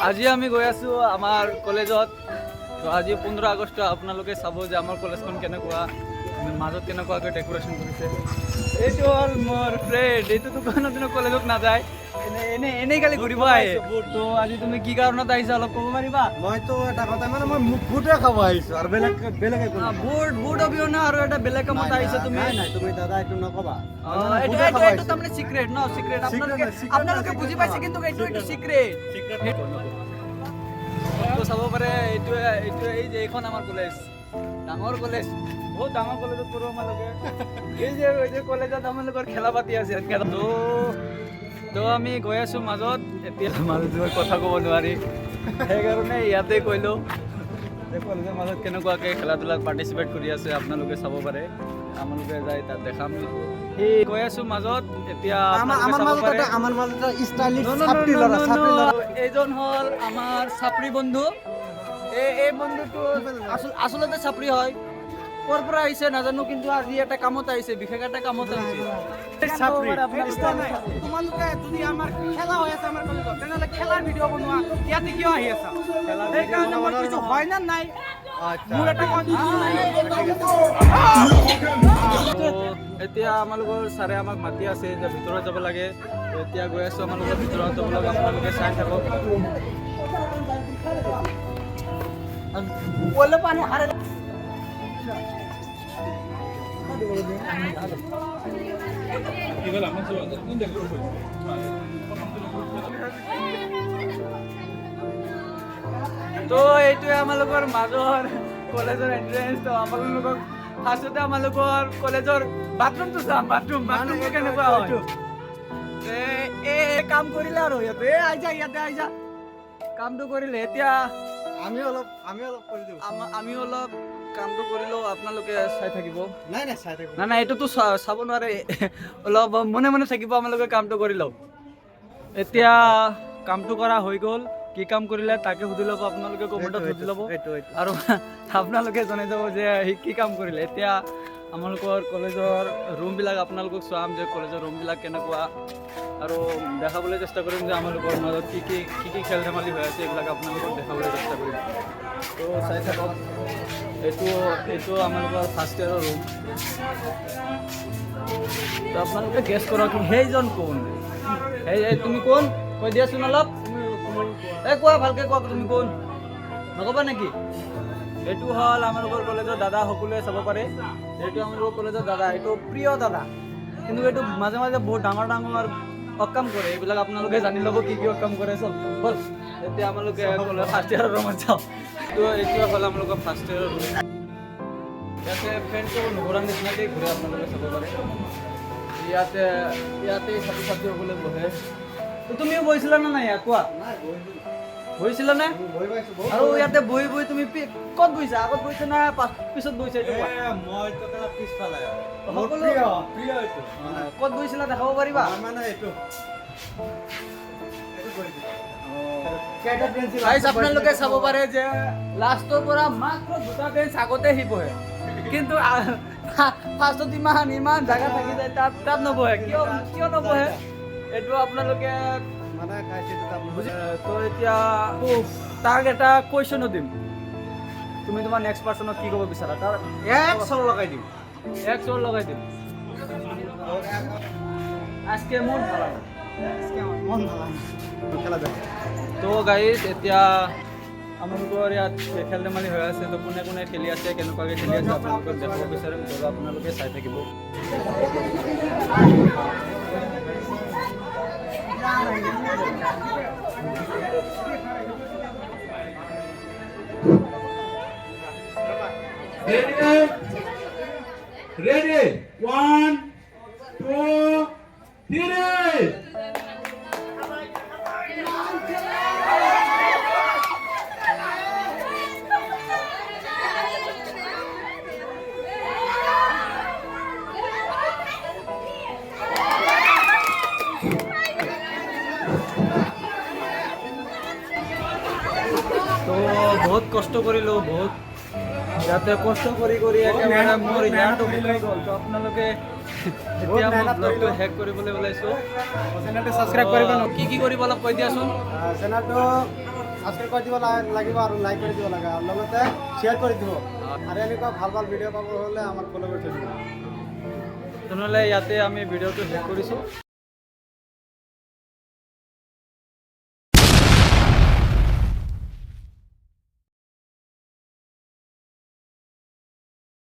আজি আমি গৈ আছো আমাৰ কলেজত। তো আজি 15 আগষ্ট আপোনালোকে চাব যে আমাৰ কলেজখন কেনেকুৱা, মাজত কেনেকুৱাকৈ ডেকোৰেশ্যন কৰিছে। এইটো হ'ল মোৰ ফ্ৰেণ্ড, এইটোতো কোনোদিনো কলেজত নাযায়, এনেই খালি ঘূৰিব আহে। তো আজি তুমি কি কাৰণত আহিছা অলপ ক'ব পাৰিবা? মইতো এটা কথা মানে মই বুটে খাব আহিছো আৰু বেলেগ একো নাই। বুট অবিহনে আৰু এটা বেলেগ কামত আহিছা তুমি? নাই তুমি দাদা এইটো নকবা। এইটো তাৰমানে চিক্ৰেট ন, চিক্ৰেট। আপোনালোকে বুজি পাইছে, কিন্তু এইটো চিক্ৰেট। চাব পাৰে এইটো এই যে এইখন আমাৰ কলেজ, ডাঙৰ কলেজ, বহুত ডাঙৰ কলেজত পঢ়ো আমালোকে। এই যে কলেজত আমালোকৰ খেলা পাতি আছে। তো আমি গৈ আছো মাজত, এতিয়া মাজত কথা ক'ব নোৱাৰি, সেইকাৰণে ইয়াতে কৈলো যে কলেজৰ মাজত কেনেকুৱাকৈ খেলা ধূলাত পাৰ্টিচিপেট কৰি আছে আপোনালোকে চাব পাৰে। আমালোকে যাই তাত দেখাম। সেই গৈ আছো মাজত, এতিয়া আমাৰ মাজত ষ্টাইলিছ ছাত্ৰী ল'ৰা। এইজন হ'ল আমাৰ ছাত্ৰী বন্ধু। এই বন্ধুটো আচলতে ছাত্ৰী হয়, ক'ৰ পৰা আহিছে নাজানো, কিন্তু আজি এটা কামত আহিছে, বিশেষ এটা কামত আহিছে। তোমালোকে যদি আমাৰ খেলা হৈ আছে আমাৰ কলেজত, তেনেহ'লে খেলাৰ ভিডিঅ' বনোৱা, ইয়াতে কিয় আহি আছা? সেইকাৰণে মই কৈছো হয় নে নাই, মোৰ এটা এতিয়া আমালোকৰ ছাৰে আমাক মাতি আছে যে ভিতৰত যাব লাগে। এতিয়া গৈ আছো আমালোকৰ ভিতৰত যাব লাগে, আপোনালোকে চাই থাকক। তো এইটোৱে আমালোকৰ মাজৰ কলেজৰ এন্ট্ৰেন্স। তো আপোনালোকক ফাৰ্ষ্টতে আমালোকৰ কলেজৰ বাথৰুমটো চাম। বাথৰুম কেনেকুৱা হয়, কাম কৰিলে আৰু ইয়াতে ইয়াতে আইজা কামটো কৰিলে। এতিয়া আমি অলপ কৰি দিওঁ। আমি অলপ কামটো কৰিলেও আপোনালোকে চাই থাকিব। নাই চাই থাকিব। নাই এইটোতো চাব নোৱাৰে, অলপ মনে মনে থাকিব আমালোকে কামটো কৰি লওঁ। এতিয়া কামটো কৰা হৈ গ'ল। কি কাম কৰিলে তাকে সুধি ল'ব, আপোনালোকে কমেণ্টত সুধি ল'ব আৰু আপোনালোকে জনাই যাব যে সি কি কাম কৰিলে। এতিয়া আমালোকৰ কলেজৰ ৰুমবিলাক আপোনালোকক চোৱাম যে কলেজৰ ৰুমবিলাক কেনেকুৱা, আৰু দেখাবলৈ চেষ্টা কৰিম যে আমালোকৰ মাজত কি কি খেল ধেমালি হৈ আছে, এইবিলাক আপোনালোকক দেখাবলৈ চেষ্টা কৰিম। তো চাই থাকক। এইটো আমালোকৰ ফাৰ্ষ্ট ইয়েৰৰ ৰুম। তো আপোনালোকে গেছ কৰক সেইজন কোন। এই তুমি কোন, কৈ দিয়াচোন অলপ। কোৱা, ভালকে কোৱা, তুমি কোন, নক'বা নেকি? এইটো হ'ল আমালোকৰ কলেজৰ দাদা, সকলোৱে চাব পাৰে। এইটো আমালোকৰ কলেজৰ দাদা, এইটো প্ৰিয় দাদা, কিন্তু এইটো মাজে মাজে বহুত ডাঙৰ অকাম কৰে। এইবিলাক আপোনালোকে জানি ল'ব কি অকাম কৰে চব। হ'ল এতিয়া আমালোকে ফাৰ্ষ্ট ইয়াৰৰ ৰুমত যাওঁ। এইটোৱে হ'ল আমালোকৰ ফাৰ্ষ্ট ইয়াৰৰ ৰুম। ইয়াতে ফ্ৰেণ্ডটো নুঘূৰাৰ নিচিনাকৈ ঘূৰে, আপোনালোকে চাব পাৰে। ইয়াতে ছাত্ৰ ছাত্ৰীসকলে বহে। তো তুমিও বহিছিলা নে নাই ইয়াত, কোৱা? বহিছিলা নে? আৰু ইয়াতে বহি তুমি ক'ত বহিছা? আগত বহিছা না পিছত বহিছা? ক'ত বহিছিলা দেখাব পাৰিবা? আপোনালোকে চাব পাৰে যে লাষ্টৰ পৰা মাত্ৰ 2টা বেঞ্চ আগতে সি বহে, কিন্তু ফাৰ্ষ্টত ইমান জাগা থাকি যায়, তাত নবহে। কিয় নবহে এইটো আপোনালোকে তো এতিয়া তাক এটা কুৱেশ্যনো দিম। তুমি তোমাৰ নেক্সট পাৰ্চনক কি ক'ব বিচাৰা? তাৰ এক চৰ লগাই দিম। আজকে মন ভালো। খেলা যায়। তো গাইজ, এতিয়া আমালোকৰ ইয়াত খেল ধেমালি হৈ আছে। তো কোনে কোনে খেলি আছে, কেনেকুৱাকৈ খেলি আছে আপোনালোকক দেখাব বিচাৰিম। তো আপোনালোকে চাই থাকিব। Ready? 1, 2, 3. তো বহুত কষ্ট কৰিলোঁ, বহুত ইয়াতে কষ্ট কৰি একেবাৰে মোৰ ইয়াতো মিলাই গ'ল। তো আপোনালোকে এতিয়া মই ব্লগটো হেক কৰিবলৈ ওলাইছোঁ। চেনেলটো ছাবস্ক্ৰাইব কৰিব। কি কৰিব অলপ কৈ দিয়াচোন। চেনেলটো সাবস্ক্ৰাইব কৰি দিব লাগিব আৰু লাইক কৰি দিব লাগে আৰু লগতে শ্বেয়াৰ কৰি দিব আৰু এনেকুৱা ভাল ভাল ভিডিঅ' পাব হ'লে আমাক ফ'ল' কৰি থৈ দিব। তেনেহ'লে ইয়াতে আমি ভিডিঅ'টো শেষ কৰিছোঁ।